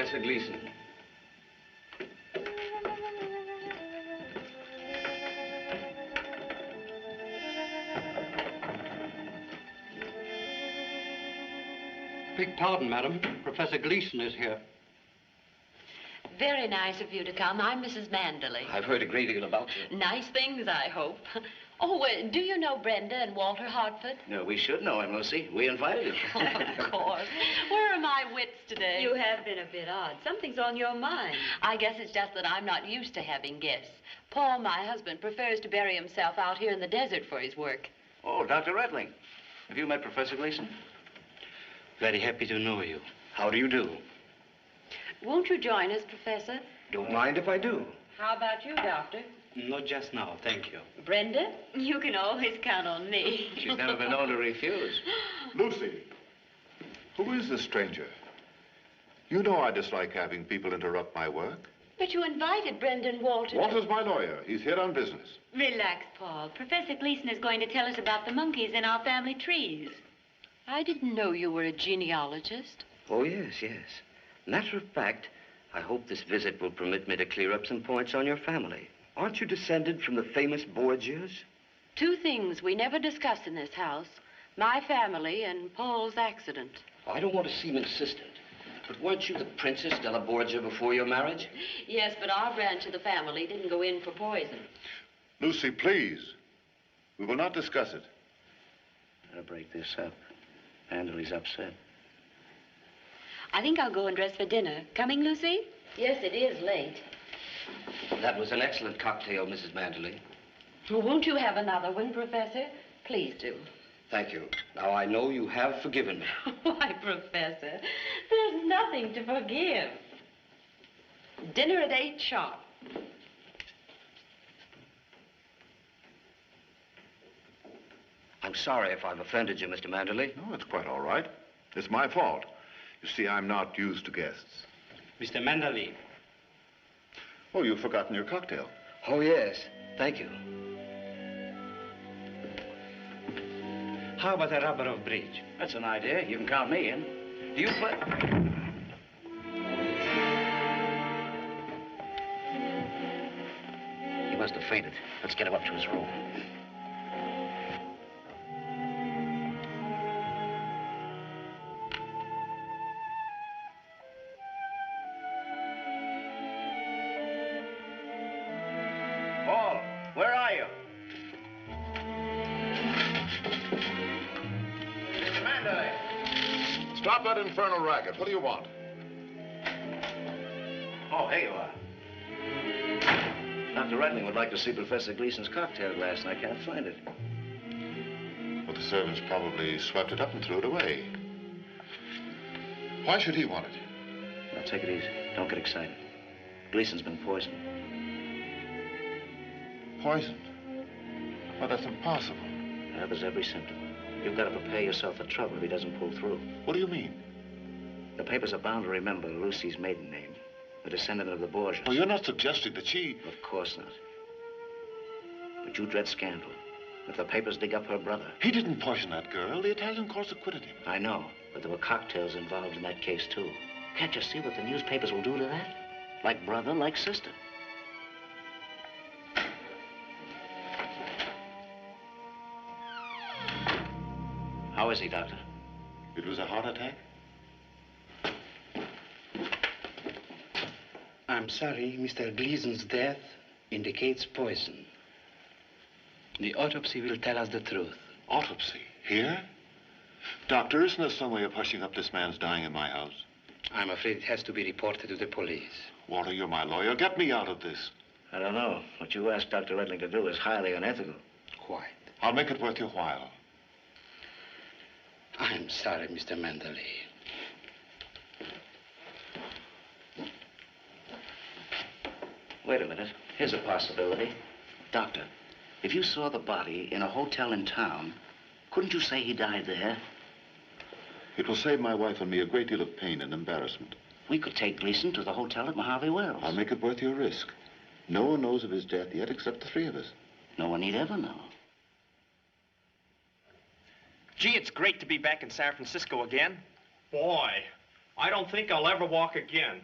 Professor Gleason. Beg pardon, madam. Professor Gleason is here. Very nice of you to come. I'm Mrs. Manderley. I've heard a great deal about you. Nice things, I hope. Oh, do you know Brenda and Walter Hartford? No, we should know him, Lucy. We invited him. Oh, of course. Where are my wits today? You have been a bit odd. Something's on your mind. I guess it's just that I'm not used to having guests. Paul, my husband, prefers to bury himself out here in the desert for his work. Oh, Dr. Redling. Have you met Professor Gleason? Very happy to know you. How do you do? Won't you join us, Professor? Don't mind if I do. How about you, Doctor? Not just now, thank you. Brenda, you can always count on me. She's never been known to refuse. Lucy, who is this stranger? You know I dislike having people interrupt my work. But you invited Brenda and Walter. Walter's my lawyer. He's here on business. Relax, Paul. Professor Gleason is going to tell us about the monkeys in our family trees. I didn't know you were a genealogist. Oh, yes, yes. Matter of fact, I hope this visit will permit me to clear up some points on your family. Aren't you descended from the famous Borgias? Two things we never discuss in this house. My family and Paul's accident. Oh, I don't want to seem insistent, but weren't you the Princess Della Borgia before your marriage? Yes, but our branch of the family didn't go in for poison. Lucy, please. We will not discuss it. I'll break this up. Manderley's upset. I think I'll go and dress for dinner. Coming, Lucy? Yes, it is late. That was an excellent cocktail, Mrs. Manderley. Well, won't you have another one, Professor? Please do. Thank you. Now, I know you have forgiven me. Why, Professor, there's nothing to forgive. Dinner at 8 sharp. I'm sorry if I've offended you, Mr. Manderley. No, it's quite all right. It's my fault. You see, I'm not used to guests. Mr. Manderley. Oh, you've forgotten your cocktail. Oh, yes. Thank you. How about a rubber of bridge? That's an idea. You can count me in. Do you play? He must have fainted. Let's get him up to his room. Paul, where are you? Mr. Manderley. Stop that infernal racket. What do you want? Oh, here you are. Dr. Redling would like to see Professor Gleason's cocktail glass, and I can't find it. Well, the servants probably swept it up and threw it away. Why should he want it? Now, take it easy. Don't get excited. Gleason's been poisoned. Poisoned? Well, that's impossible. Yeah, there's every symptom. You've got to prepare yourself for trouble if he doesn't pull through. What do you mean? The papers are bound to remember Lucy's maiden name, the descendant of the Borgias. Well, you're not suggesting that she... Of course not. But you dread scandal. If the papers dig up her brother... He didn't poison that girl. The Italian courts acquitted him. I know, but there were cocktails involved in that case, too. Can't you see what the newspapers will do to that? Like brother, like sister. How is he, Doctor? It was a heart attack? I'm sorry, Mr. Gleason's death indicates poison. The autopsy will tell us the truth. Autopsy? Here? Doctor, isn't there some way of hushing up this man's dying in my house? I'm afraid it has to be reported to the police. Walter, you're my lawyer. Get me out of this. I don't know. What you asked Dr. Redling to do is highly unethical. Quite. I'll make it worth your while. I'm sorry, Mr. Manderley. Wait a minute. Here's a possibility. Doctor, if you saw the body in a hotel in town, couldn't you say he died there? It will save my wife and me a great deal of pain and embarrassment. We could take Gleason to the hotel at Mojave Wells. I'll make it worth your risk. No one knows of his death yet except the three of us. No one need ever know. Gee, it's great to be back in San Francisco again. Boy, I don't think I'll ever walk again.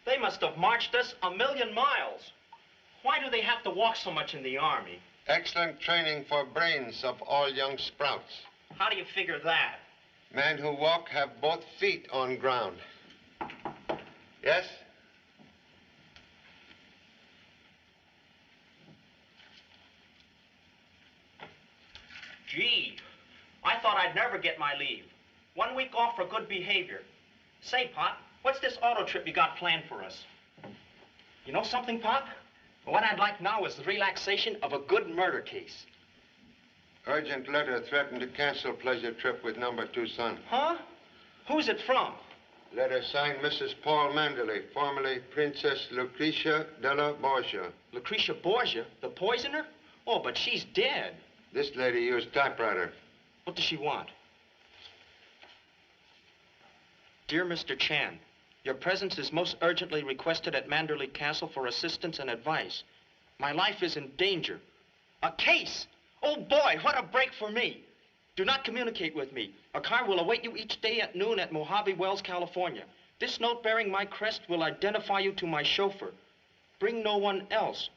They must have marched us 1,000,000 miles. Why do they have to walk so much in the Army? Excellent training for brains of all young sprouts. How do you figure that? Men who walk have both feet on ground. Yes? Gee, I thought I'd never get my leave. 1 week off for good behavior. Say, Pop, what's this auto trip you got planned for us? You know something, Pop? What I'd like now is the relaxation of a good murder case. Urgent letter threatened to cancel pleasure trip with number 2 son. Huh? Who's it from? Letter signed Mrs. Paul Manderley, formerly Princess Lucretia della Borgia. Lucretia Borgia, the poisoner? Oh, but she's dead. This lady used typewriter. What does she want? Dear Mr. Chan, your presence is most urgently requested at Manderley Castle for assistance and advice. My life is in danger. A case! Oh, boy, what a break for me. Do not communicate with me. A car will await you each day at noon at Mojave Wells, California. This note bearing my crest will identify you to my chauffeur. Bring no one else.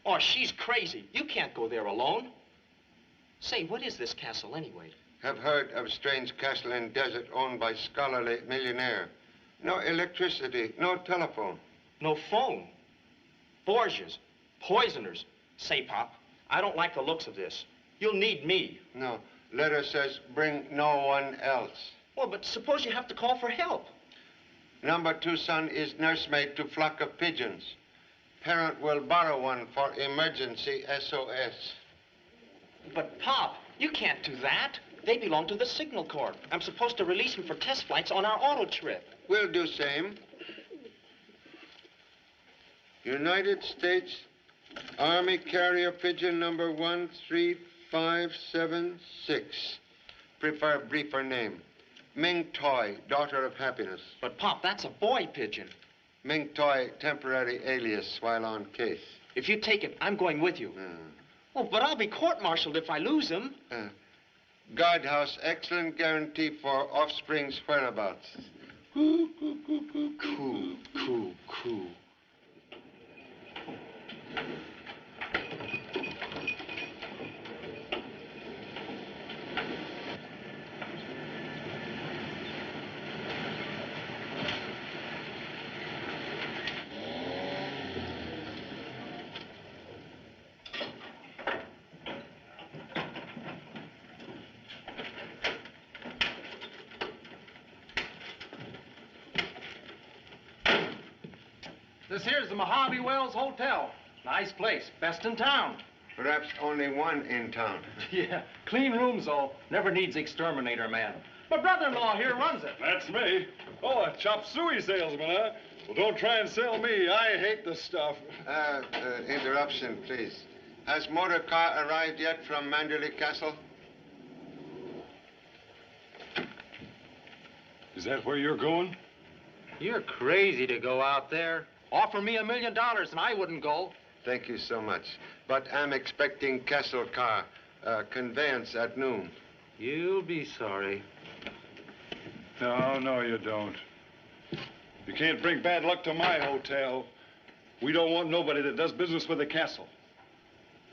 Oh, she's crazy. You can't go there alone. Say, what is this castle anyway? Have heard of strange castle in desert owned by scholarly millionaire. No electricity, no telephone. No phone. Borgias. Poisoners. Say, Pop, I don't like the looks of this. You'll need me. No. Letter says bring no one else. Well, but suppose you have to call for help. Number 2 son is nursemaid to flock of pigeons. Parent will borrow one for emergency SOS. But, Pop, you can't do that. They belong to the Signal Corps. I'm supposed to release them for test flights on our auto trip. We'll do same. United States Army Carrier Pigeon number 13576. Prefer briefer name. Ming Toy, daughter of happiness. But, Pop, that's a boy pigeon. Ming Toy, temporary alias while on case. If you take it, I'm going with you. Oh, but I'll be court-martialed if I lose him. Guardhouse, excellent guarantee for offspring's whereabouts. Cool, cool, cool. This here's the Mojave Wells Hotel. Nice place, best in town. Perhaps only one in town. Yeah, clean rooms, though. Never needs exterminator man. My brother-in-law here runs it. That's me. Oh, a chop suey salesman, huh? Well, don't try and sell me. I hate the stuff. Interruption, please. Has motor car arrived yet from Manderley Castle? Is that where you're going? You're crazy to go out there. Offer me $1 million and I wouldn't go. Thank you so much. But I'm expecting Castle car, conveyance at noon. You'll be sorry. No, you don't. You can't bring bad luck to my hotel. We don't want nobody that does business with the castle.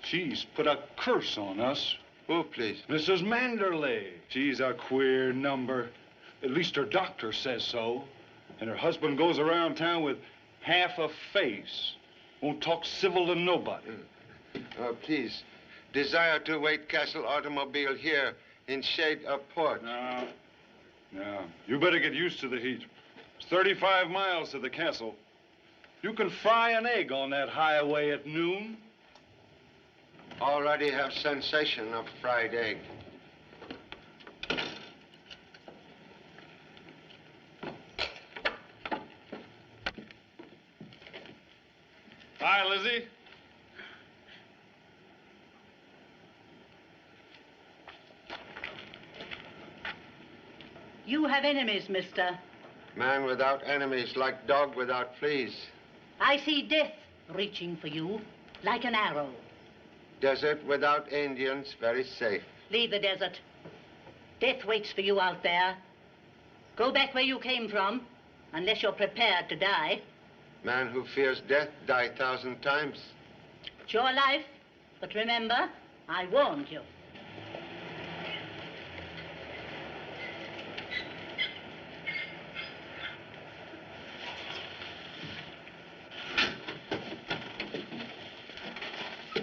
She's put a curse on us. Who, please? Mrs. Manderley. She's a queer number. At least her doctor says so. And her husband goes around town with half a face. Won't talk civil to nobody. Please, desire to wait Castle automobile here in shade of port. No. You better get used to the heat. It's 35 miles to the castle. You can fry an egg on that highway at noon. Already have sensation of fried egg. Hi, Lizzie. You have enemies, mister. Man without enemies, like dog without fleas. I see death reaching for you, like an arrow. Desert without Indians, very safe. Leave the desert. Death waits for you out there. Go back where you came from, unless you're prepared to die. Man who fears death die 1,000 times. It's your life, but remember, I warned you.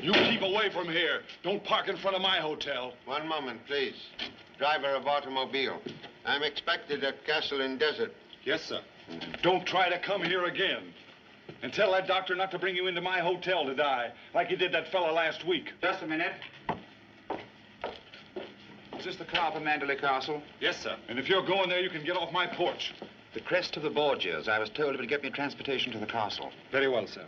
You keep away from here. Don't park in front of my hotel. One moment, please. Driver of automobile. I'm expected at Castle in Desert. Yes, sir. Don't try to come here again. And tell that doctor not to bring you into my hotel to die, like he did that fella last week. Just a minute. Is this the car for Mandalay Castle? Yes, sir. And if you're going there, you can get off my porch. The crest of the Borgias. I was told it would get me transportation to the castle. Very well, sir.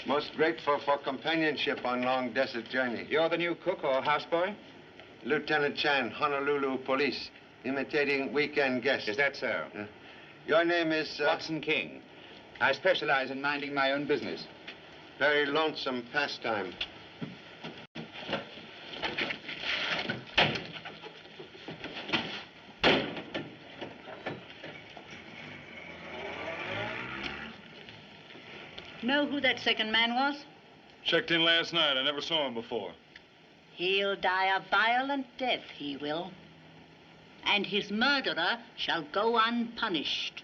Most grateful for companionship on long desert journey. You're the new cook or houseboy? Lieutenant Chan, Honolulu Police, imitating weekend guests. Is that so? Your name is... Watson King. I specialize in minding my own business. Very lonesome pastime. Know who that second man was? Checked in last night. I never saw him before. He'll die a violent death, he will. And his murderer shall go unpunished.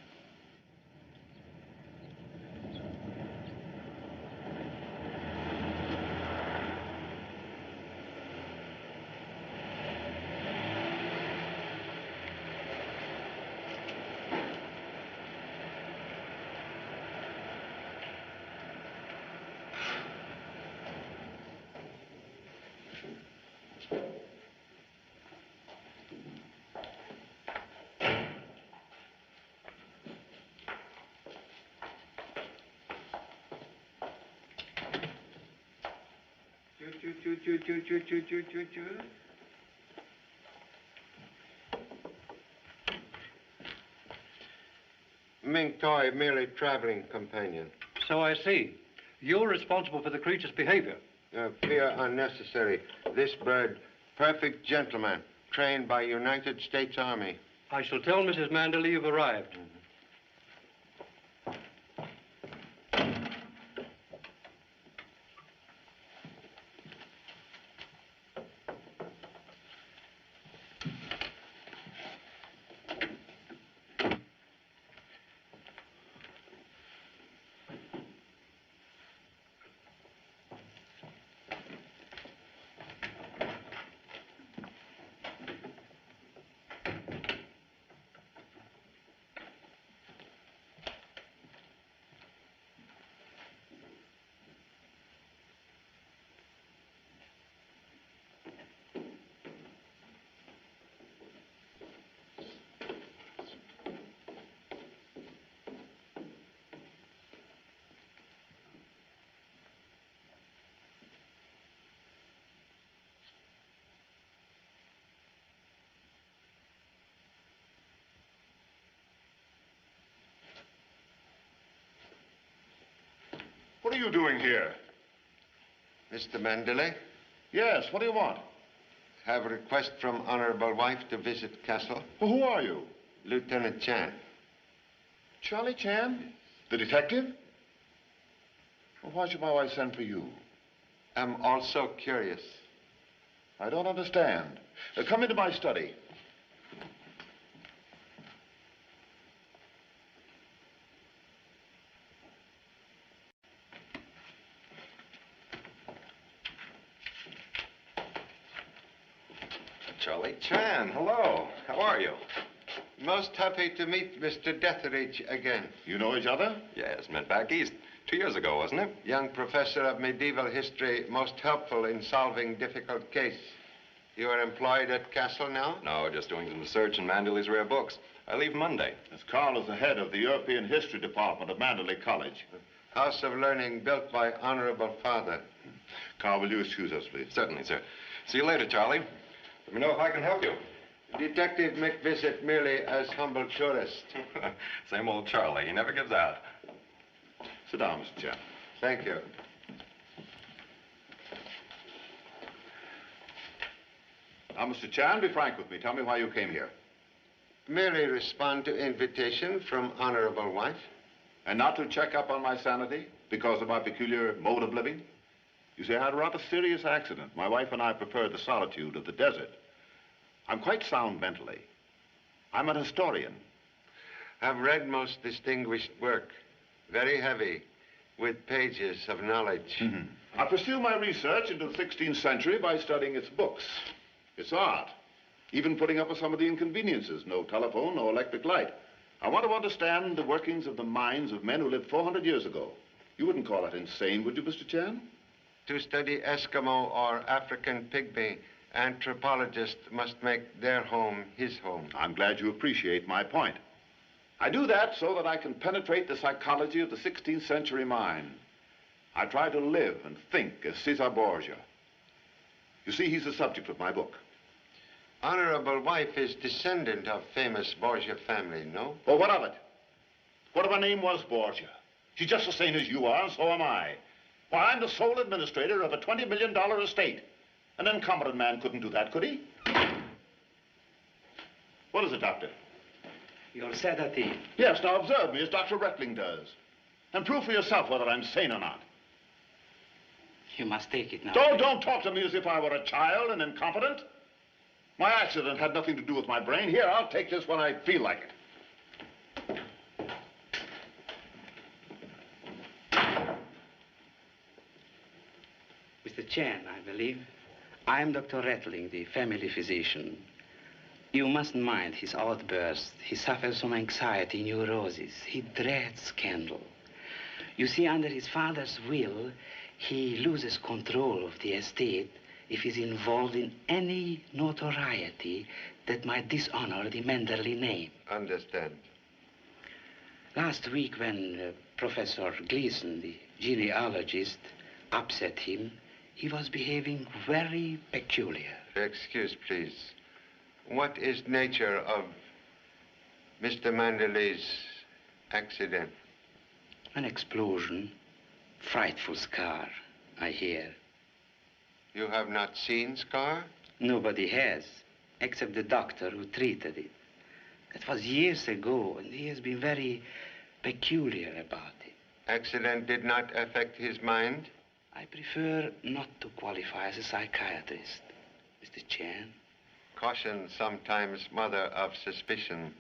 Ming Toy, merely traveling companion. So I see. You're responsible for the creature's behavior. Fear unnecessary. This bird, perfect gentleman, trained by United States Army. I shall tell Mrs. Manderley you've arrived. What are you doing here? Mr. Manderley? Yes, what do you want? Have a request from honorable wife to visit Castle. Well, who are you? Lieutenant Chan. Charlie Chan? The detective? Well, why should my wife send for you? I'm also curious. I don't understand. Come into my study. Charlie Chan, hello. How are you? Most happy to meet Mr. Detheridge again. You know each other? Yes, met back east 2 years ago, wasn't it? Young professor of medieval history, most helpful in solving difficult case. You are employed at Castle now? No, just doing some research in Manderley's rare books. I leave Monday. As Carl is the head of the European History Department of Manderley College. House of Learning built by honorable father. Carl, will you excuse us, please? Certainly, sir. See you later, Charlie. Let me know if I can help you. Detective make visit merely as humble tourist. Same old Charlie. He never gives out. Sit down, Mr. Chan. Thank you. Now, Mr. Chan, be frank with me. Tell me why you came here. Merely respond to invitation from honorable wife. And not to check up on my sanity because of my peculiar mode of living? You see, I had a rather serious accident. My wife and I preferred the solitude of the desert. I'm quite sound mentally. I'm an historian. I've read most distinguished work. Very heavy, with pages of knowledge. I pursue my research into the 16th century by studying its books, its art, even putting up with some of the inconveniences. No telephone, no electric light. I want to understand the workings of the minds of men who lived 400 years ago. You wouldn't call that insane, would you, Mr. Chan? To study Eskimo or African pygmy, anthropologist must make their home his home. I'm glad you appreciate my point. I do that so that I can penetrate the psychology of the 16th century mind. I try to live and think as Caesar Borgia. You see, he's the subject of my book. Honorable wife is descendant of famous Borgia family, no? Well, what of it? What if her name was Borgia? She's just the same as you are, and so am I. Why, I'm the sole administrator of a $20 million estate. An incompetent man couldn't do that, could he? What is it, Doctor? Your sedative. Yes, now observe me as Dr. Reckling does. And prove for yourself whether I'm sane or not. You must take it now. Don't talk to me as if I were a child and incompetent. My accident had nothing to do with my brain. Here, I'll take this when I feel like it. Mr. Chan, I believe. I'm Dr. Reckling, the family physician. You mustn't mind his outbursts. He suffers from anxiety, neurosis. He dreads scandal. You see, under his father's will, he loses control of the estate if he's involved in any notoriety that might dishonor the Manderley name. Understand. Last week, when Professor Gleason, the genealogist, upset him, he was behaving very peculiar. Excuse, please. What is nature of Mr. Manderley's accident? An explosion. Frightful scar, I hear. You have not seen scar? Nobody has, except the doctor who treated it. That was years ago, and he has been very peculiar about it. Accident did not affect his mind? I prefer not to qualify as a psychiatrist, Mr. Chan. Caution sometimes mother of suspicion.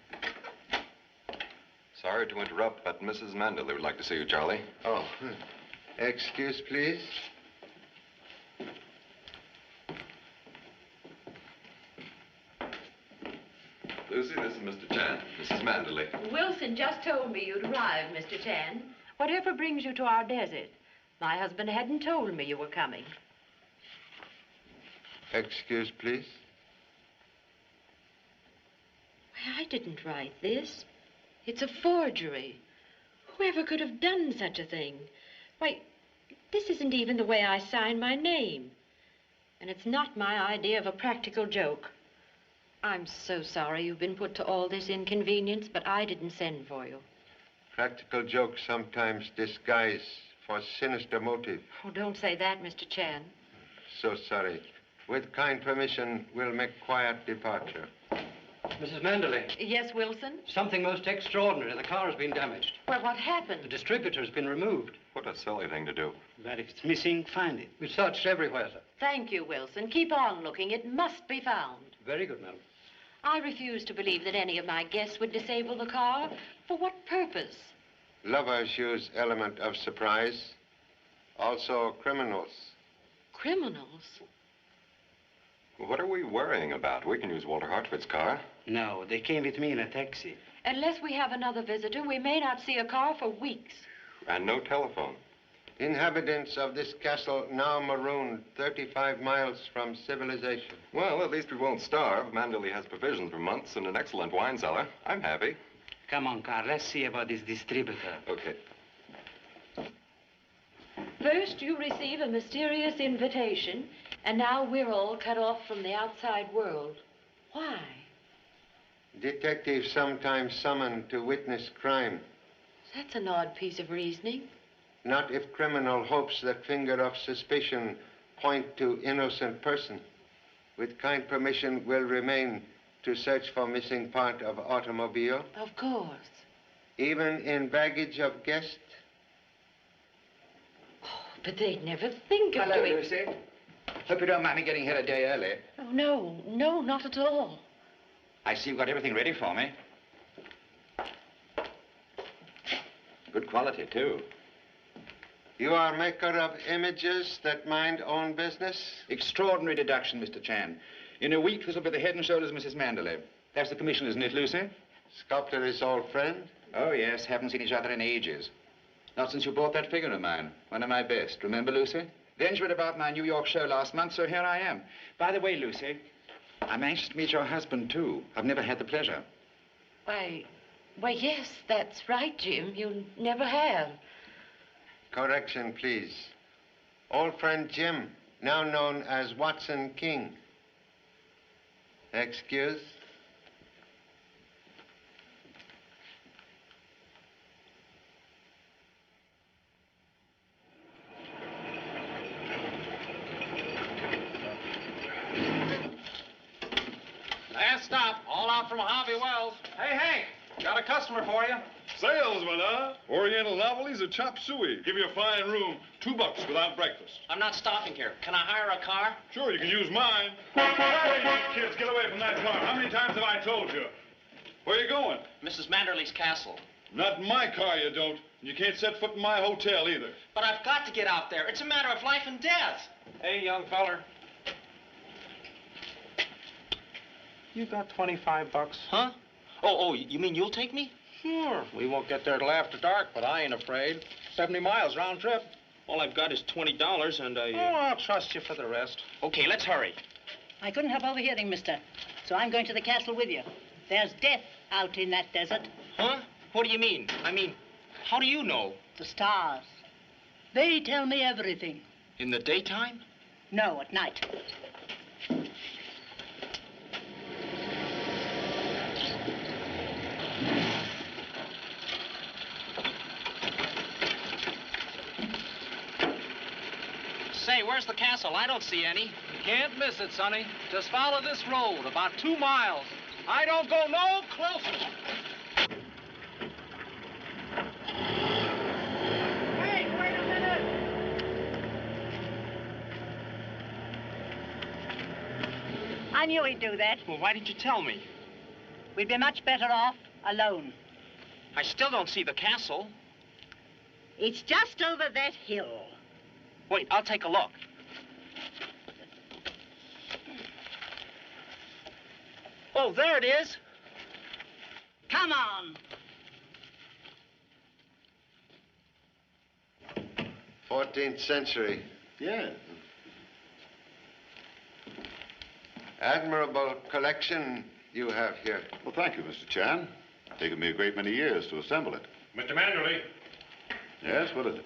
Sorry to interrupt, but Mrs. Manderley would like to see you, Charlie. Oh, excuse, please. Lucy, this is Mr. Chan, Mrs. Manderley. Wilson just told me you'd arrived, Mr. Chan. Whatever brings you to our desert? My husband hadn't told me you were coming. Excuse, please. Why, I didn't write this. It's a forgery. Whoever could have done such a thing? Why, this isn't even the way I sign my name. And it's not my idea of a practical joke. I'm so sorry you've been put to all this inconvenience, but I didn't send for you. Practical jokes sometimes disguise for sinister motive. Oh, don't say that, Mr. Chan. So sorry. With kind permission, we'll make quiet departure. Mrs. Manderley. Yes, Wilson? Something most extraordinary. The car has been damaged. Well, what happened? The distributor has been removed. What a silly thing to do. But if it's missing, find it. We searched everywhere, sir. Thank you, Wilson. Keep on looking. It must be found. Very good, madam. I refuse to believe that any of my guests would disable the car. For what purpose? Lovers use element of surprise. Also criminals. Criminals? What are we worrying about? We can use Walter Hartford's car. No, they came with me in a taxi. Unless we have another visitor, we may not see a car for weeks. And no telephone. Inhabitants of this castle now marooned 35 miles from civilization. Well, at least we won't starve. Manderley has provisions for months and an excellent wine cellar. I'm happy. Come on, Carl. Let's see about this distributor. Okay. First, you receive a mysterious invitation, and now we're all cut off from the outside world. Why? Detectives sometimes summoned to witness crime. That's an odd piece of reasoning. Not if criminal hopes that finger of suspicion point to innocent person. With kind permission, will remain to search for missing part of automobile. Of course. even in baggage of guests? But they'd never think of Hello, doing... Lucy. Hope you don't mind me getting here a day early. Oh, no, not at all. I see you've got everything ready for me. Good quality, too. You are maker of images that mind own business? Extraordinary deduction, Mr. Chan. In a week, this will be the head and shoulders of Mrs. Manderley. That's the commission, isn't it, Lucy? Sculptor is old friend? Oh, yes. Haven't seen each other in ages. Not since you bought that figure of mine. One of my best. Remember, Lucy? Then you read about my New York show last month, so here I am. By the way, Lucy, I'm anxious to meet your husband, too. I've never had the pleasure. Why, yes, that's right, Jim. You never have. Correction, please. Old friend Jim, now known as Watson King. Excuse? Last stop, all out from Mojave Wells. Hey, Hank, got a customer for you. Salesman, huh? Oriental novelties or chop suey. Give you a fine room, $2 without breakfast. I'm not stopping here. Can I hire a car? Sure, you can use mine. Hey, you kids, get away from that car. How many times have I told you? Where are you going? Mrs. Manderley's castle. Not in my car, you don't. And you can't set foot in my hotel, either. But I've got to get out there. It's a matter of life and death. Hey, young feller. You got 25 bucks. Huh? Oh, you mean you'll take me? Sure. We won't get there till after dark, but I ain't afraid. 70 miles round trip. All I've got is $20 and I... Oh, I'll trust you for the rest. Okay, let's hurry. I couldn't help overhearing, mister. So I'm going to the castle with you. There's death out in that desert. Huh? What do you mean? I mean, how do you know? The stars. They tell me everything. In the daytime? No, at night. Say, where's the castle? I don't see any. You can't miss it, Sonny. Just follow this road, about 2 miles. I don't go no closer. Hey, wait a minute! I knew he'd do that. Well, why didn't you tell me? We'd be much better off alone. I still don't see the castle. It's just over that hill. Wait, I'll take a look. Oh, there it is. Come on. 14th century. Yeah. Admirable collection you have here. Well, thank you, Mr. Chan. It's taken me a great many years to assemble it. Mr. Manderley, Yes, what is it?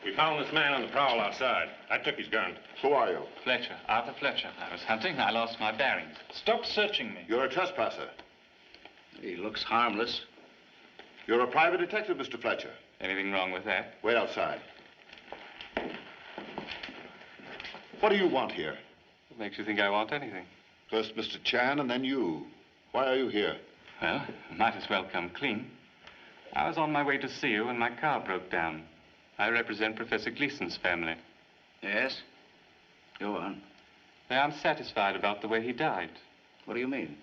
we found this man on the prowl outside. I took his gun. Who are you? Fletcher, Arthur Fletcher. I was hunting. I lost my bearings. Stop searching me. You're a trespasser. He looks harmless. You're a private detective, Mr. Fletcher. Anything wrong with that? Wait outside. What do you want here? What makes you think I want anything? First Mr. Chan and then you. Why are you here? Well, might as well come clean. I was on my way to see you when my car broke down. I represent Professor Gleason's family. Yes? Go on. They aren't satisfied about the way he died. What do you mean?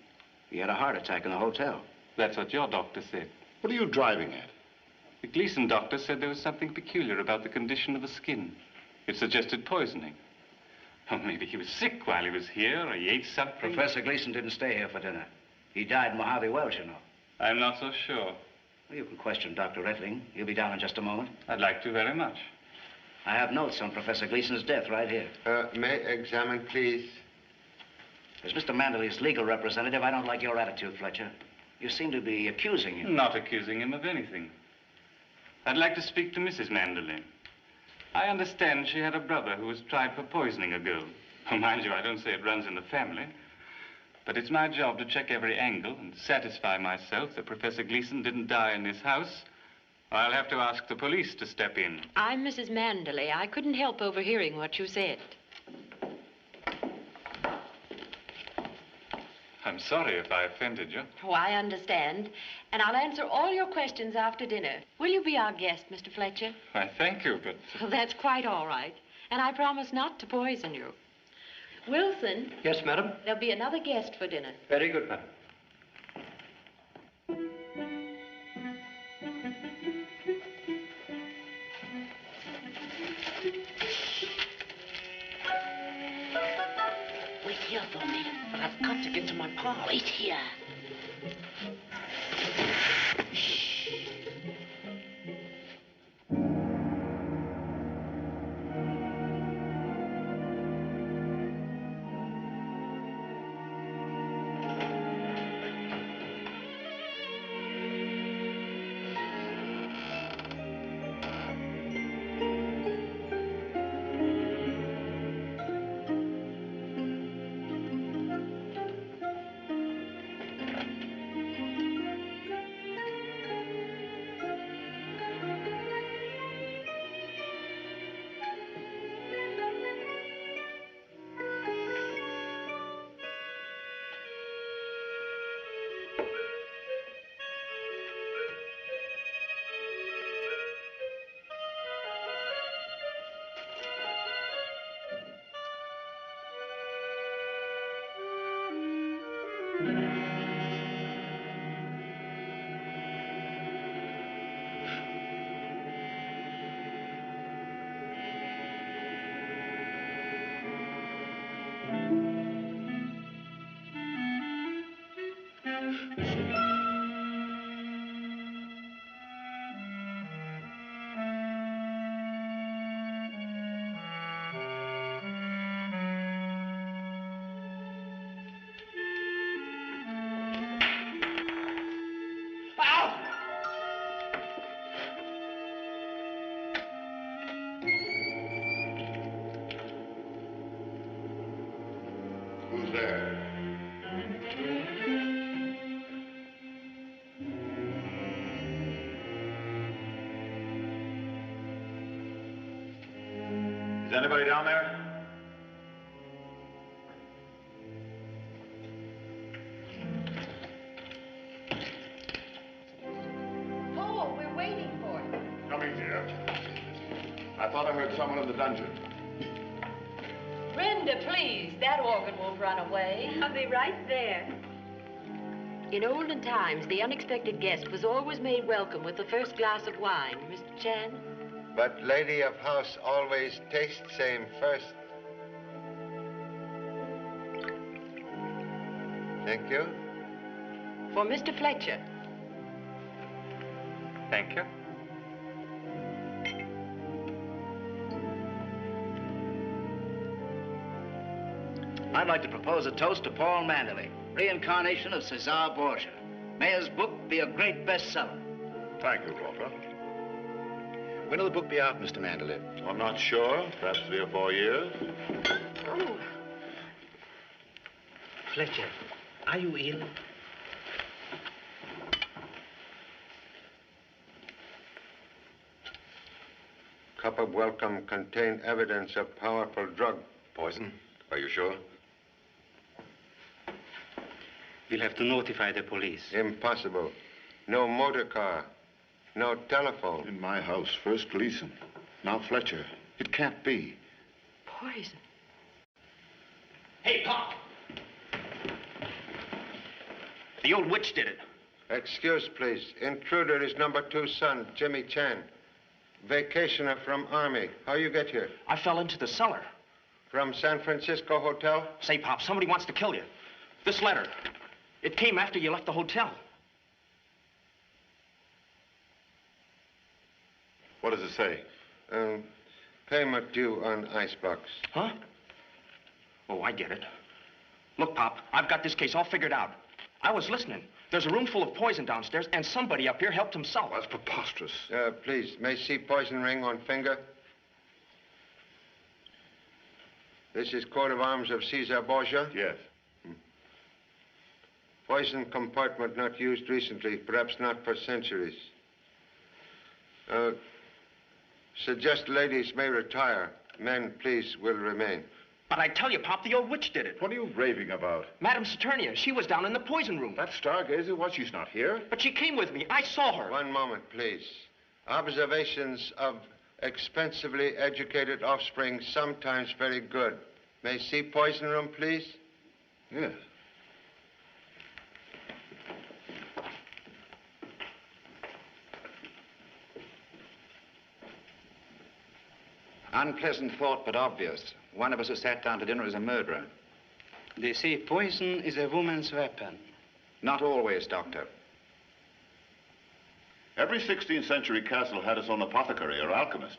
He had a heart attack in the hotel. That's what your doctor said. What are you driving at? The Gleason doctor said there was something peculiar about the condition of the skin. It suggested poisoning. Oh, maybe he was sick while he was here, or he ate something. Professor Gleason didn't stay here for dinner. He died in Mojave Wells, you know. I'm not so sure. Well, you can question Dr. Rettling. He'll be down in just a moment. I'd like to very much. I have notes on Professor Gleason's death right here. May I examine, please? As Mr. Manderley's legal representative, I don't like your attitude, Fletcher. You seem to be accusing him. Not accusing him of anything. I'd like to speak to Mrs. Manderley. I understand she had a brother who was tried for poisoning a girl. Oh, mind you, I don't say it runs in the family. But it's my job to check every angle and satisfy myself that Professor Gleason didn't die in this house. I'll have to ask the police to step in. I'm Mrs. Manderley. I couldn't help overhearing what you said. I'm sorry if I offended you. Oh, I understand. And I'll answer all your questions after dinner. Will you be our guest, Mr. Fletcher? Why, thank you, but... Well, that's quite all right. And I promise not to poison you. Wilson. Yes, madam? There'll be another guest for dinner. Very good, madam. Wait here for me. But I've got to get to my pod. Wait here. Who's there? Is anybody down there? Paul, we're waiting for you. Coming, dear. I thought I heard someone in the dungeon. Brenda, please. That organ won't run away. I'll be right there. In olden times, the unexpected guest was always made welcome with the first glass of wine. Mr. Chan? But lady of house always taste same first. Thank you. For Mr. Fletcher. Thank you. I'd like to propose a toast to Paul Manderley, reincarnation of Cesar Borgia. May his book be a great bestseller. Thank you, Walter. When will the book be out, Mr. Manderley? I'm not sure. Perhaps 3 or 4 years. Oh. Fletcher, are you ill? Cup of welcome contained evidence of powerful drug. Poison? Are you sure? We'll have to notify the police. Impossible. No motor car. No telephone. In my house, first Gleason, now Fletcher. It can't be. Poison. Hey, Pop! The old witch did it. Excuse, please. Intruder is number 2 son, Jimmy Chan. Vacationer from Army. How you get here? I fell into the cellar. From San Francisco Hotel? Say, Pop, somebody wants to kill you. This letter, it came after you left the hotel. What does it say? Payment due on icebox. Huh? Oh, I get it. Look, Pop, I've got this case all figured out. I was listening. There's a room full of poison downstairs, and somebody up here helped himself. That's preposterous. Please, may see poison ring on finger? This is coat of arms of Cesar Borgia? Yes. Poison compartment not used recently, perhaps not for centuries. Suggest ladies may retire. Men, please, will remain. But I tell you, Pop, the old witch did it. What are you raving about? Madame Saturnia, she was down in the poison room. That stargazer? What, she's not here? But she came with me. I saw her. One moment, please. Observations of expensively educated offspring sometimes very good. May see poison room, please? Yes. Unpleasant thought, but obvious. One of us who sat down to dinner is a murderer. They say poison is a woman's weapon. Not always, Doctor. Every 16th century castle had its own apothecary or alchemist.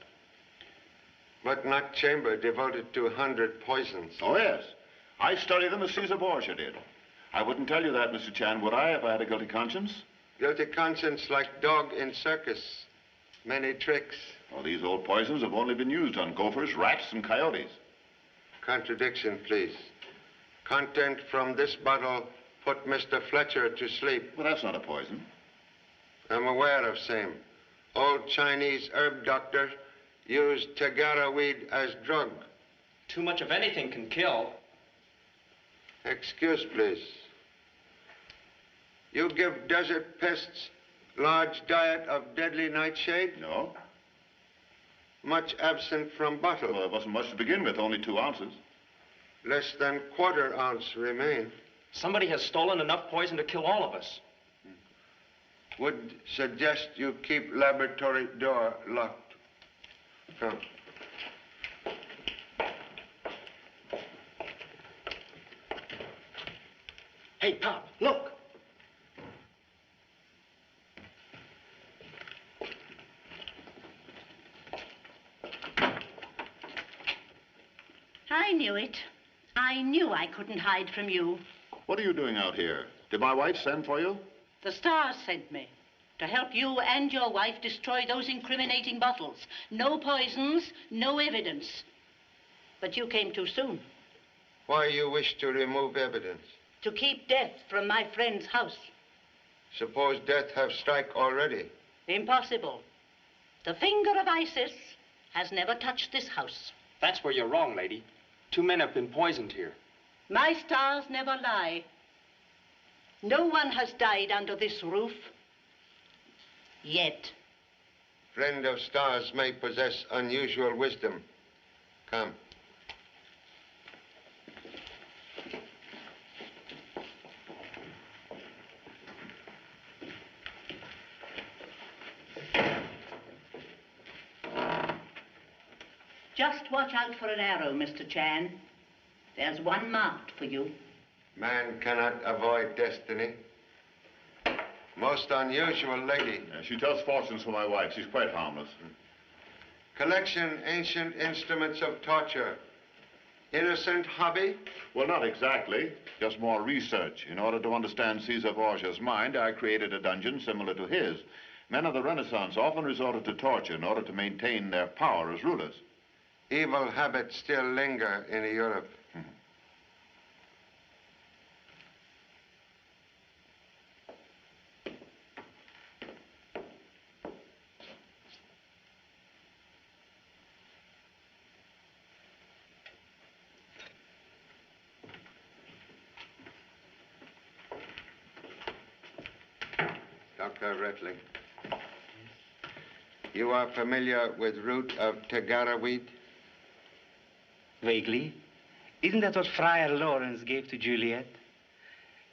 But not chamber devoted to 100 poisons. Oh, yes. I study them as Caesar Borgia did. I wouldn't tell you that, Mr. Chan, would I, if I had a guilty conscience? Guilty conscience like dog in circus. Many tricks. Well, these old poisons have only been used on gophers, rats, and coyotes. Contradiction, please. Content from this bottle put Mr. Fletcher to sleep. Well, that's not a poison. I'm aware of same. Old Chinese herb doctor used tagara weed as drug. Too much of anything can kill. Excuse, please. You give desert pests large diet of deadly nightshade? No. Much absent from bottle? Well, it wasn't much to begin with, only 2 ounces. Less than quarter ounce remain. Somebody has stolen enough poison to kill all of us. Would suggest you keep laboratory door locked. Come. Hey, Pop, look. I knew it. I knew I couldn't hide from you. What are you doing out here? Did my wife send for you? The stars sent me to help you and your wife destroy those incriminating bottles. No poisons, no evidence. But you came too soon. Why you wish to remove evidence? To keep death from my friend's house. Suppose death have strike already. Impossible. The finger of Isis has never touched this house. That's where you're wrong, lady. 2 men have been poisoned here. My stars never lie. No one has died under this roof. Yet. Friend of stars may possess unusual wisdom. Come. Just watch out for an arrow, Mr. Chan. There's one marked for you. Man cannot avoid destiny. Most unusual lady. Yeah, she tells fortunes for my wife. She's quite harmless. Collection ancient instruments of torture. Innocent hobby? Well, not exactly. Just more research. In order to understand Caesar Borgia's mind, I created a dungeon similar to his. Men of the Renaissance often resorted to torture in order to maintain their power as rulers. Evil habits still linger in Europe. Dr. Retling, you are familiar with root of tagara weed? Vaguely. Isn't that what Friar Lawrence gave to Juliet?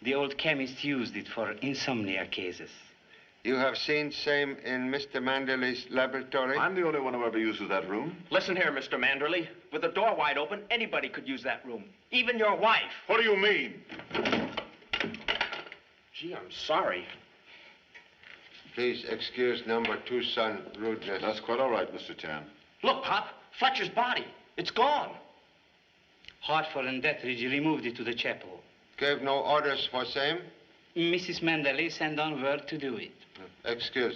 The old chemist used it for insomnia cases. You have seen same in Mr. Manderley's laboratory? I'm the only one who ever uses that room. Listen here, Mr. Manderley. With the door wide open, anybody could use that room. Even your wife. What do you mean? Gee, I'm sorry. Please excuse number 2 son rudeness. That's quite all right, Mr. Chan. Look, Pop, Fletcher's body. It's gone. Hartford and Deathridge removed it to the chapel. Gave no orders for same? Mrs. Manderley sent on word to do it. Excuse.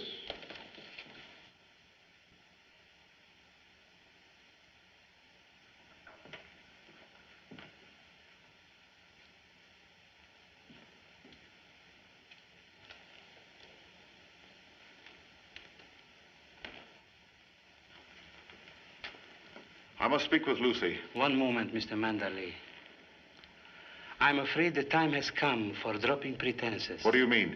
I must speak with Lucy. One moment, Mr. Manderley. I'm afraid the time has come for dropping pretenses. What do you mean?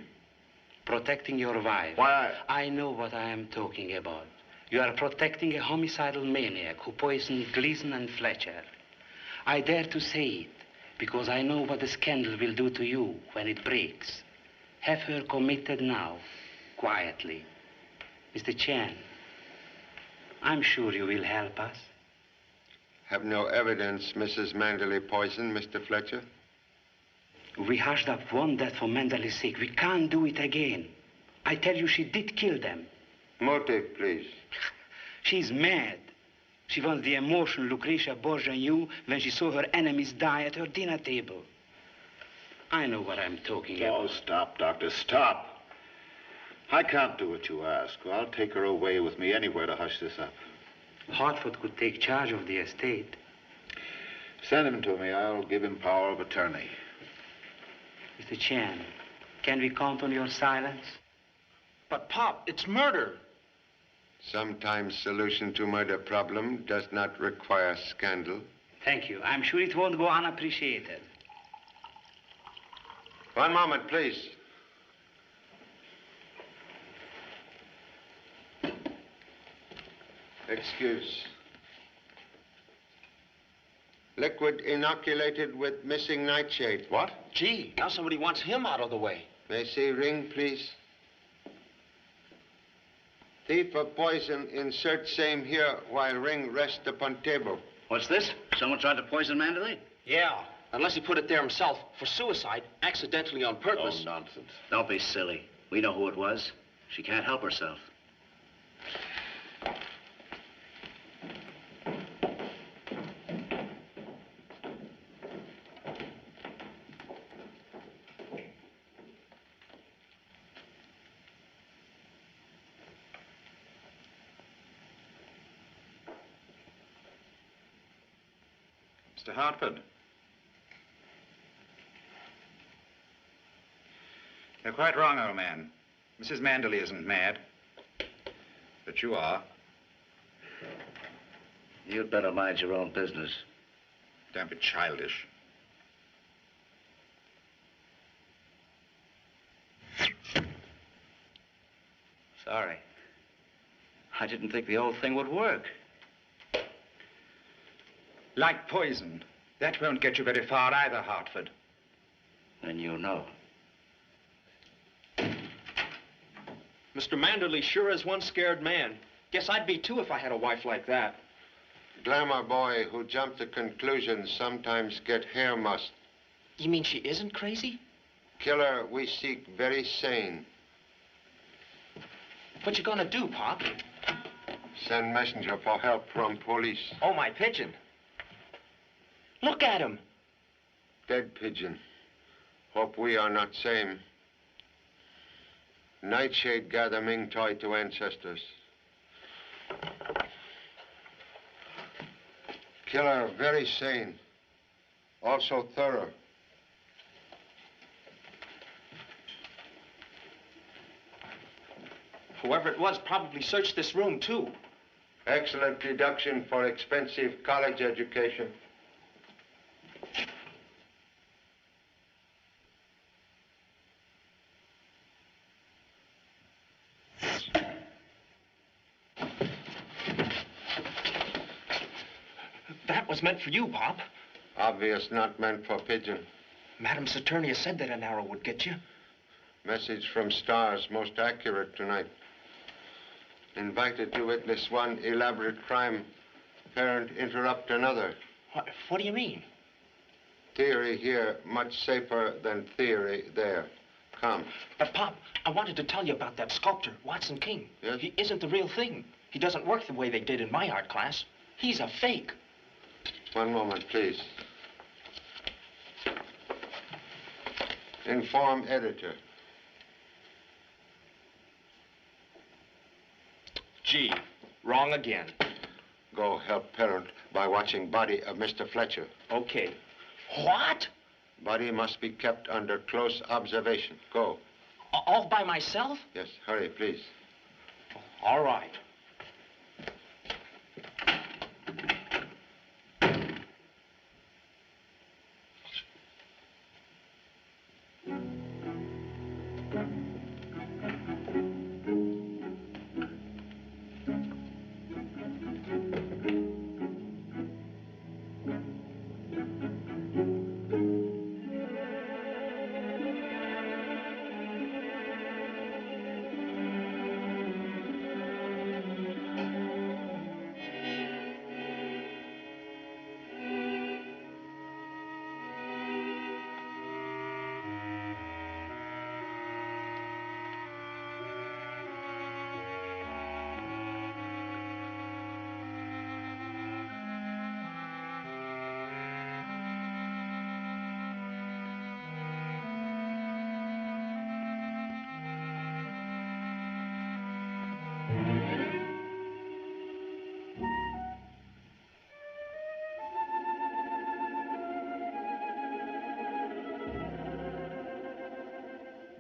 Protecting your wife. Why, I know what I am talking about. You are protecting a homicidal maniac who poisoned Gleason and Fletcher. I dare to say it because I know what the scandal will do to you when it breaks. Have her committed now, quietly. Mr. Chan, I'm sure you will help us. Have no evidence Mrs. Manderley poisoned Mr. Fletcher? We hushed up one death for Manderley's sake. We can't do it again. I tell you, she did kill them. Motive, please. She's mad. She wants the emotion Lucretia Borgia knew when she saw her enemies die at her dinner table. I know what I'm talking about. Oh, stop, Doctor, stop. I can't do what you ask. I'll take her away with me anywhere to hush this up. Hartford could take charge of the estate. Send him to me. I'll give him power of attorney. Mr. Chan, can we count on your silence? But, Pop, it's murder. Sometimes solution to murder problem does not require scandal. Thank you. I'm sure it won't go unappreciated. One moment, please. Excuse. Liquid inoculated with missing nightshade. What? Gee, now somebody wants him out of the way. May I see ring, please? Thief of poison, insert same here while ring rest upon table. What's this? Someone tried to poison Manderley? Yeah, unless he put it there himself for suicide, accidentally on purpose. Oh, nonsense. Don't be silly. We know who it was. She can't help herself. Mr. Hartford. You're quite wrong, old man. Mrs. Manderley isn't mad. But you are. You'd better mind your own business. Don't be childish. Sorry. I didn't think the whole thing would work. Like poison. That won't get you very far either, Hartford. Then you know. Mr. Manderley sure is one scared man. Guess I'd be too if I had a wife like that. Glamour boy who jump to conclusions sometimes get hair mussed. You mean she isn't crazy? Killer we seek very sane. What you gonna do, Pop? Send messenger for help from police. Oh, my pigeon. Look at him. Dead pigeon. Hope we are not same. Nightshade gather Ming toy to ancestors. Killer very sane. Also thorough. Whoever it was probably searched this room, too. Excellent deduction for expensive college education. That was meant for you, Pop. Obvious not meant for pigeon. Madam Saturnia said that an arrow would get you. Message from stars, most accurate tonight. Invited to witness one elaborate crime. Parent interrupt another. What do you mean? Theory here much safer than theory there. Come. But, Pop, I wanted to tell you about that sculptor, Watson King. Yes? He isn't the real thing. He doesn't work the way they did in my art class. He's a fake. One moment, please. Inform editor. Gee, wrong again. Go help parent by watching body of Mr. Fletcher. Okay. What? Body must be kept under close observation. Go. All by myself? Yes, hurry, please. All right.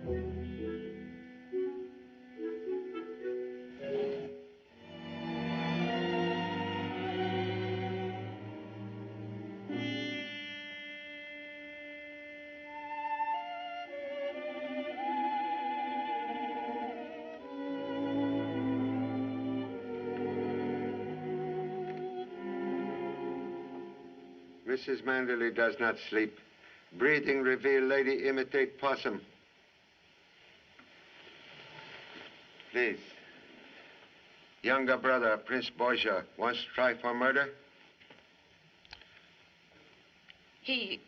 Mrs. Manderley does not sleep. Breathing reveal lady imitate possum. Please. Younger brother, Prince Borgia, wants to try for murder? He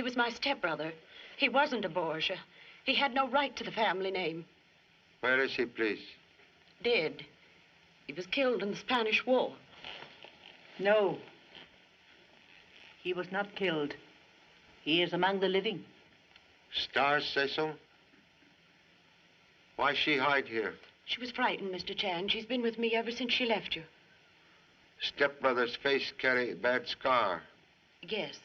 was my stepbrother. He wasn't a Borgia. He had no right to the family name. Where is he, please? Dead. He was killed in the Spanish War. No. He was not killed. He is among the living. Stars say so? Why she hide here? She was frightened, Mr. Chan. She's been with me ever since she left you. Stepbrother's face carry bad scar. Yes.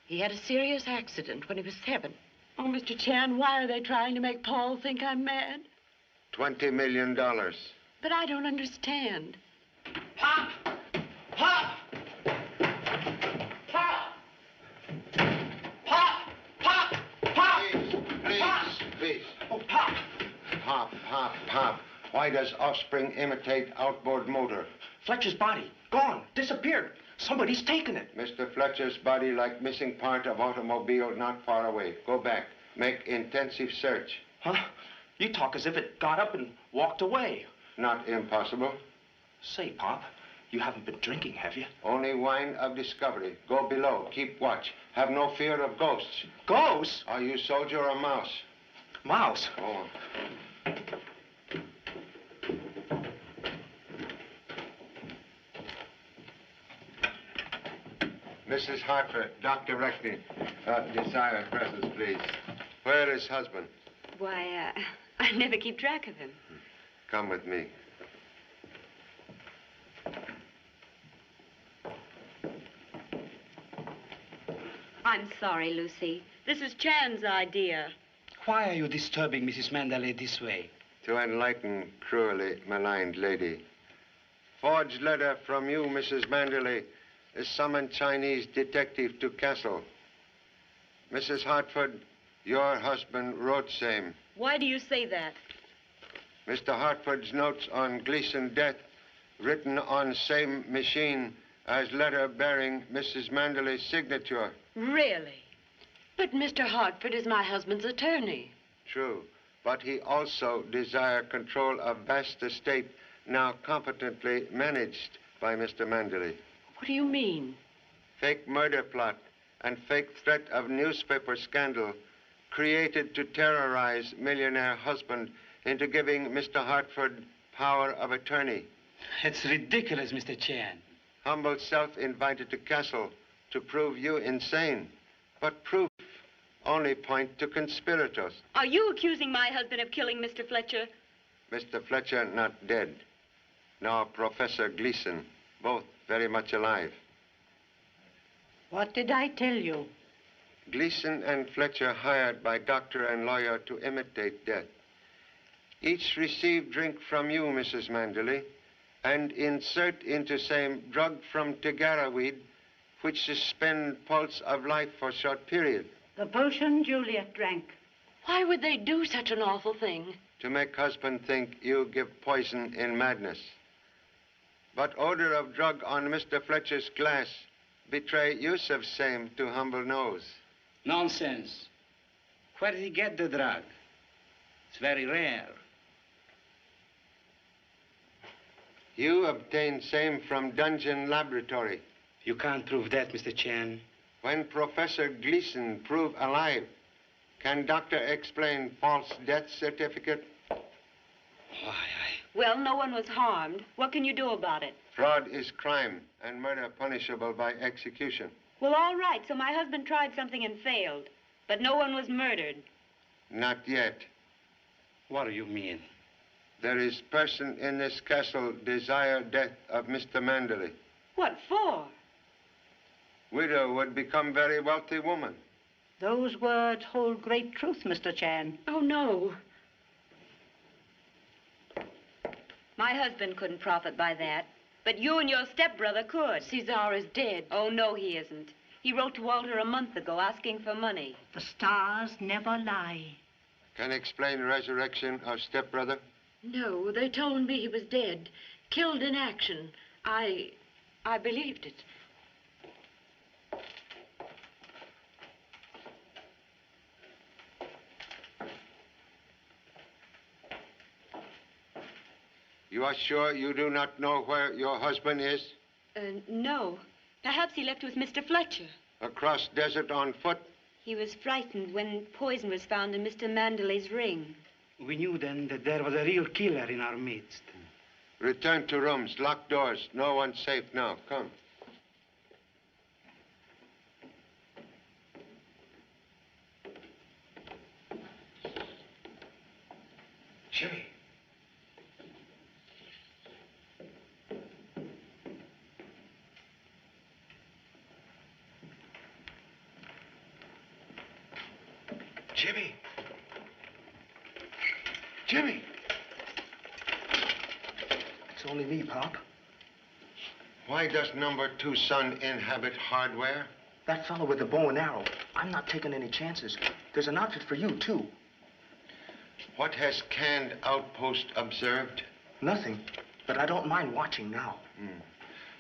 He had a serious accident when he was 7. Oh, Mr. Chan, why are they trying to make Paul think I'm mad? $20 million. But I don't understand. Pop! Pop! Pop! Pop! Pop! Pop! Please. Oh, Pop! Pop. Why does offspring imitate outboard motor? Fletcher's body, gone, disappeared. Somebody's taken it. Mr. Fletcher's body like missing part of automobile not far away. Go back. Make intensive search. Huh? You talk as if it got up and walked away. Not impossible. Say, Pop, you haven't been drinking, have you? Only wine of discovery. Go below. Keep watch. Have no fear of ghosts. Ghosts? Are you soldier or mouse? Mouse. Oh. Mrs. Hartford, Dr. Reckney, desire presence, please. Where is husband? Why, I never keep track of him. Come with me. I'm sorry, Lucy. This is Chan's idea. Why are you disturbing Mrs. Manderley this way? To enlighten cruelly maligned lady. Forged letter from you, Mrs. Manderley, summoned Chinese detective to castle. Mrs. Hartford, your husband wrote same. Why do you say that? Mr. Hartford's notes on Gleason death written on same machine as letter bearing Mrs. Manderley's signature. Really? But Mr. Hartford is my husband's attorney. True, but he also desire control of vast estate now competently managed by Mr. Manderley. What do you mean? Fake murder plot and fake threat of newspaper scandal created to terrorize millionaire husband into giving Mr. Hartford power of attorney. It's ridiculous, Mr. Chan. Humble self invited to castle to prove you insane. But proof only point to conspirators. Are you accusing my husband of killing Mr. Fletcher? Mr. Fletcher not dead. Nor Professor Gleason, both very much alive. What did I tell you? Gleason and Fletcher hired by doctor and lawyer to imitate death. Each received drink from you, Mrs. Manderley, and insert into same drug from Tegara weed, which suspend pulse of life for short period. The potion Juliet drank. Why would they do such an awful thing? To make husband think you give poison in madness. But odor of drug on Mr. Fletcher's glass betray use of same to humble nose. Nonsense. Where did he get the drug? It's very rare. You obtained same from dungeon laboratory. You can't prove that, Mr. Chan. When Professor Gleason proved alive, can doctor explain false death certificate? Well, no one was harmed. What can you do about it? Fraud is crime and murder punishable by execution. Well, all right, so my husband tried something and failed. But no one was murdered. Not yet. What do you mean? There is person in this castle desire death of Mr. Manderley. What for? Widow would become very wealthy woman. Those words hold great truth, Mr. Chan. Oh, no. My husband couldn't profit by that. But you and your stepbrother could. Cesar is dead. Oh, no, he isn't. He wrote to Walter a month ago asking for money. The stars never lie. Can you explain the resurrection of stepbrother? No, they told me he was dead. Killed in action. I believed it. You are sure you do not know where your husband is? No. Perhaps he left with Mr. Fletcher. Across desert on foot? He was frightened when poison was found in Mr. Manderley's ring. We knew then that there was a real killer in our midst. Return to rooms, lock doors. No one's safe now. Come. Jimmy. Jimmy. Jimmy. It's only me, Pop. Why does number 2 son inhabit hardware? That fellow with the bow and arrow. I'm not taking any chances. There's an outfit for you, too. What has Canned Outpost observed? Nothing, but I don't mind watching now.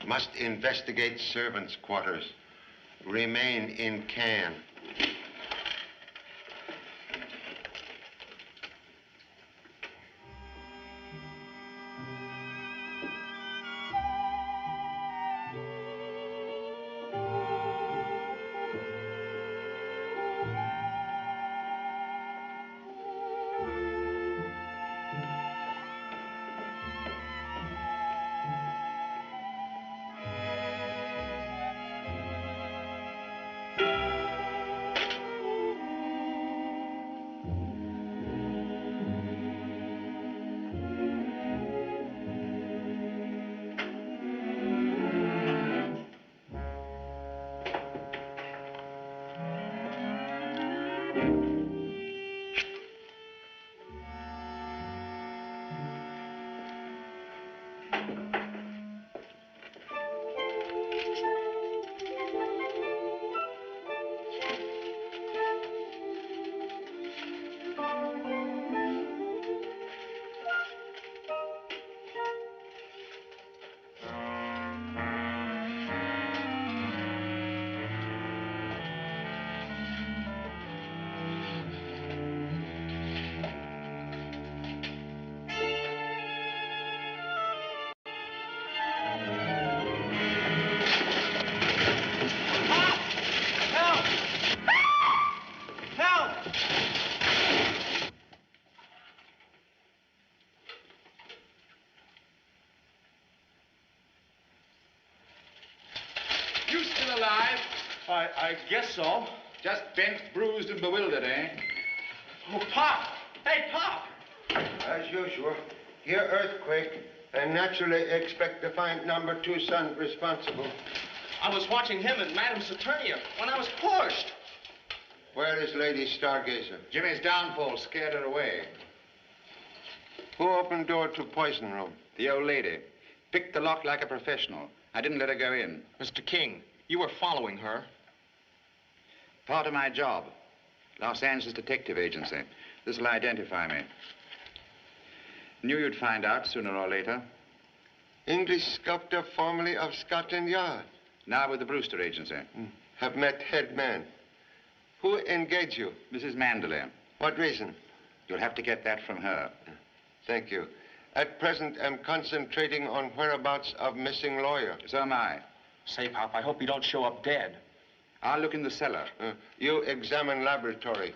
Must investigate servants' quarters. Remain in Cannes. You still alive? I guess so. Just bent, bruised, and bewildered, eh? Oh, Pop! Hey, Pop! As usual, here earthquake, and naturally expect to find number 2 son responsible. I was watching him and Madame Saturnia when I was pushed. Where is Lady Stargazer? Jimmy's downfall scared her away. Who opened door to poison room? The old lady. Picked the lock like a professional. I didn't let her go in. Mr. King, you were following her. Part of my job. Los Angeles Detective Agency. This'll identify me. Knew you'd find out sooner or later. English sculptor formerly of Scotland Yard. Now with the Brewster Agency. Have met head man. Who engaged you? Mrs. Manderley. What reason? You'll have to get that from her. Thank you. At present, I'm concentrating on whereabouts of missing lawyer. So am I. Say, Pop, I hope you don't show up dead. I'll look in the cellar. You examine laboratory.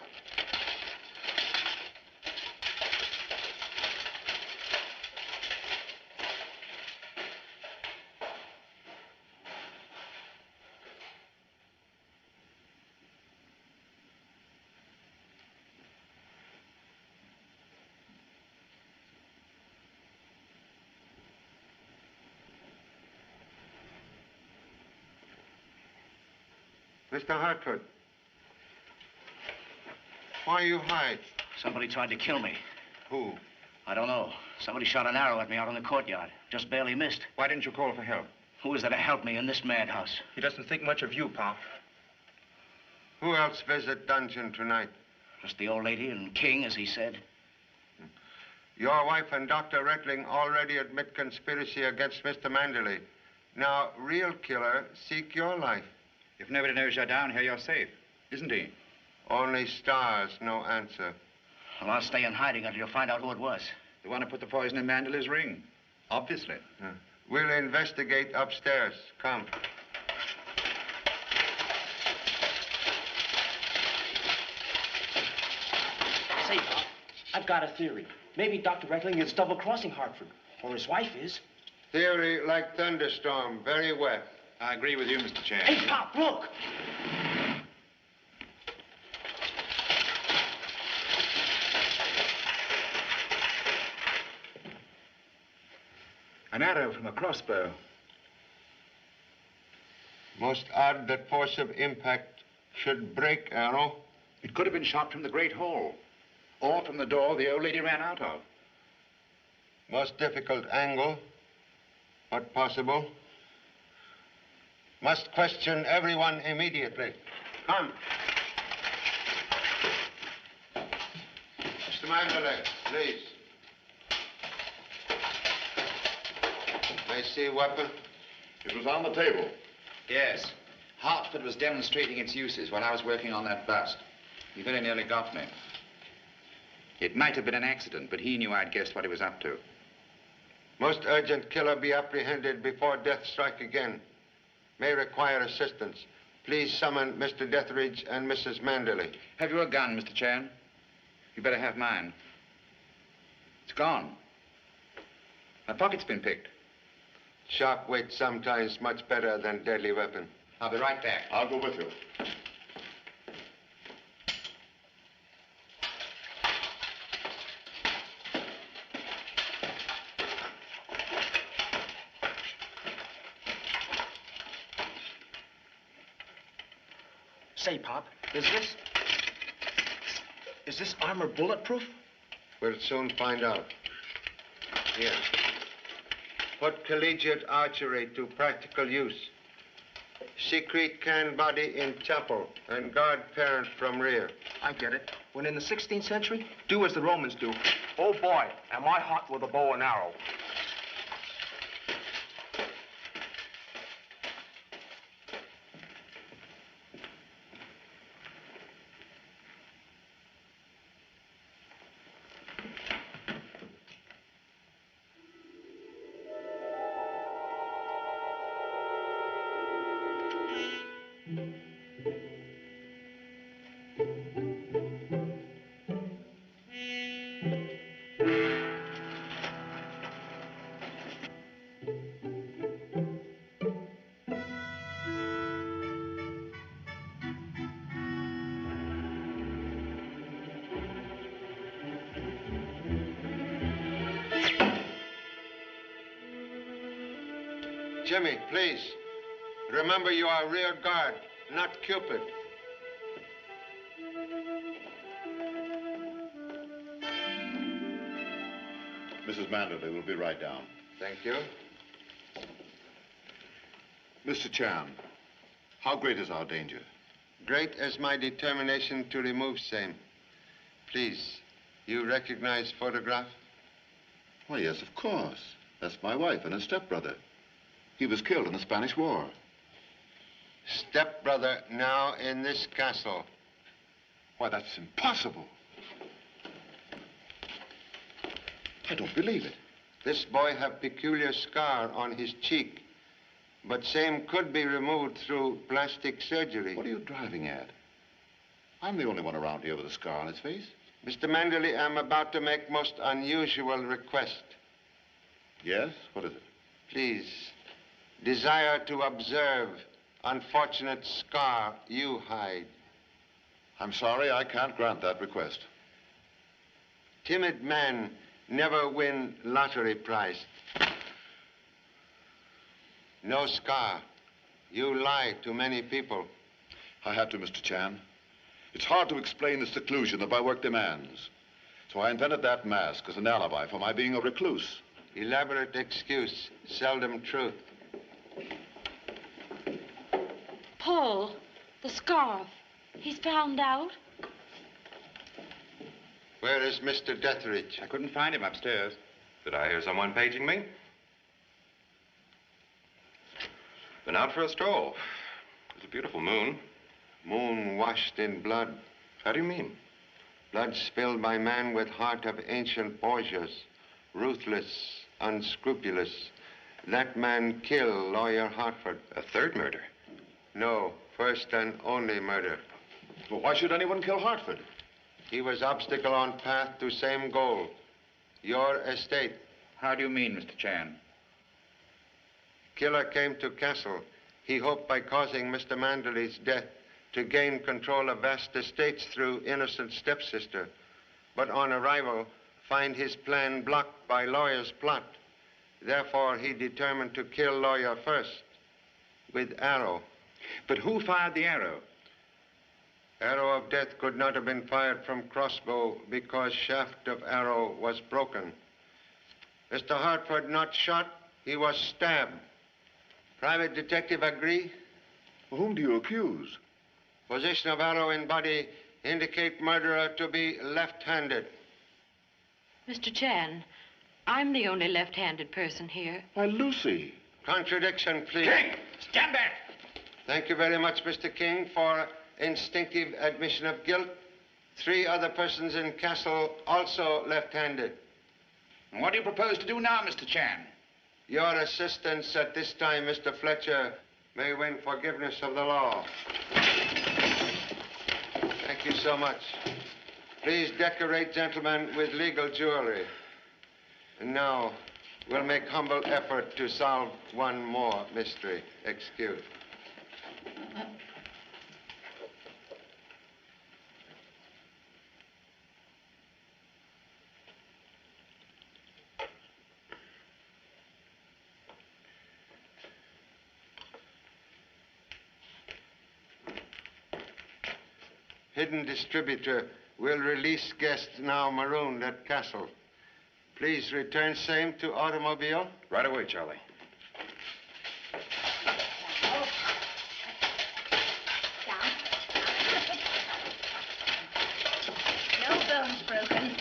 Mr. Hartford, Why you hide? Somebody tried to kill me. Who? I don't know. Somebody shot an arrow at me out in the courtyard. Just barely missed. Why didn't you call for help? Who is there to help me in this madhouse? He doesn't think much of you, Pop. Who else visit dungeon tonight? Just the old lady and King, as he said. Your wife and Dr. Rettling already admit conspiracy against Mr. Manderley. Now, real killer, seek your life. If nobody knows you're down here, you're safe, isn't he? Only stars, no answer. Well, I'll stay in hiding until you find out who it was. The one who put the poison in Manderley's ring. Obviously. We'll investigate upstairs. Come. Say, Pop, I've got a theory. Maybe Dr. Reckling is double-crossing Hartford, or his wife is. Theory like thunderstorm, very wet. I agree with you, Mr. Chan. Hey, Pop, look! An arrow from a crossbow. Most odd that force of impact should break arrow. It could have been shot from the Great Hall, or from the door the old lady ran out of. Most difficult angle, but possible. Must question everyone immediately. Come. Mr. Manderley, please. May I see weapon? It was on the table. Yes. Hartford was demonstrating its uses while I was working on that bust. He very nearly got me. It might have been an accident, but he knew I'd guessed what he was up to. Most urgent killer be apprehended before death strike again. May require assistance. Please summon Mr. Deathridge and Mrs. Manderley. Have you a gun, Mr. Chan? You better have mine. It's gone. My pocket's been picked. Sharp weight sometimes much better than deadly weapon. I'll be right back. I'll go with you. Say, Pop, is this armor bulletproof? We'll soon find out. Here. Put collegiate archery to practical use. Secret can body in chapel and guard parent from rear. I get it. When in the 16th century, do as the Romans do. Oh, boy, am I hot with a bow and arrow. Jimmy, please. Remember you are rear guard, not Cupid. Mrs. Manderley will be right down. Thank you. Mr. Chan, how great is our danger? Great as my determination to remove same. Please, you recognize photograph? Why, yes, of course. That's my wife and her stepbrother. He was killed in the Spanish War. Stepbrother now in this castle. Why, that's impossible. I don't believe it. This boy have peculiar scar on his cheek, but same could be removed through plastic surgery. What are you driving at? I'm the only one around here with a scar on his face. Mr. Manderley, I'm about to make most unusual request. Yes? What is it? Please, desire to observe unfortunate scar you hide. I'm sorry, I can't grant that request. Timid man never win lottery prize. No scar. You lie to many people. I had to, Mr. Chan. It's hard to explain the seclusion that my work demands. So I invented that mask as an alibi for my being a recluse. Elaborate excuse, seldom truth. Paul, the scarf. He's found out. Where is Mr. Detheridge? I couldn't find him upstairs. Did I hear someone paging me? Been out for a stroll. It's a beautiful moon. Moon washed in blood. How do you mean? Blood spilled by man with heart of ancient Borgias. Ruthless, unscrupulous. That man killed Lawyer Hartford. A third murder? No, first and only murder. Well, why should anyone kill Hartford? He was obstacle on path to same goal. Your estate. How do you mean, Mr. Chan? Killer came to Castle. He hoped by causing Mr. Manderley's death to gain control of vast estates through innocent stepsister. But on arrival, find his plan blocked by Lawyer's plot. Therefore, he determined to kill Lawyer first, with arrow. But who fired the arrow? Arrow of death could not have been fired from crossbow because shaft of arrow was broken. Mr. Hartford not shot, he was stabbed. Private detective agree? Whom do you accuse? Position of arrow in body indicate murderer to be left-handed. Mr. Chan, I'm the only left-handed person here. Why, Lucy. Contradiction, please. King, stand back! Thank you very much, Mr. King, for instinctive admission of guilt. 3 other persons in Castle also left-handed. And what do you propose to do now, Mr. Chan? Your assistance at this time, Mr. Fletcher, may win forgiveness of the law. Thank you so much. Please decorate, gentlemen, with legal jewelry. And now, we'll make humble effort to solve one more mystery. Excuse. Hidden distributor will release guests now marooned at Castle. Please return same to automobile. Right away, Charlie. No bones broken.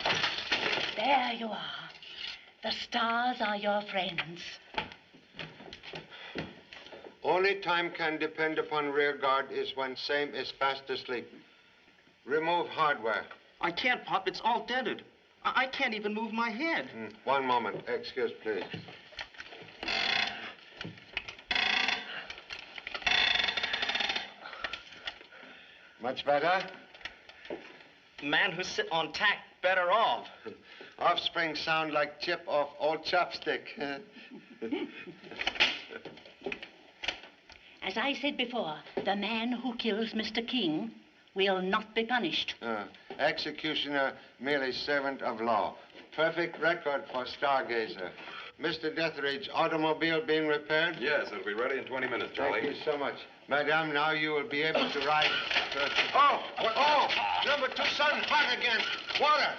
There you are. The stars are your friends. Only time can depend upon rear guard is when same is fast asleep. Remove hardware. I can't, Pop. It's all dented. I can't even move my head. One moment. Excuse, please. Much better? Man who's sit on tack better off. Offspring sound like chip off old chopstick. As I said before, the man who kills Mr. King will not be punished. Executioner, merely servant of law. Perfect record for stargazer. Mr. Detheridge, automobile being repaired? Yes, it'll be ready in 20 minutes, Charlie. Thank you so much. Madame, now you will be able to ride. Number 2 son, hot again. Water.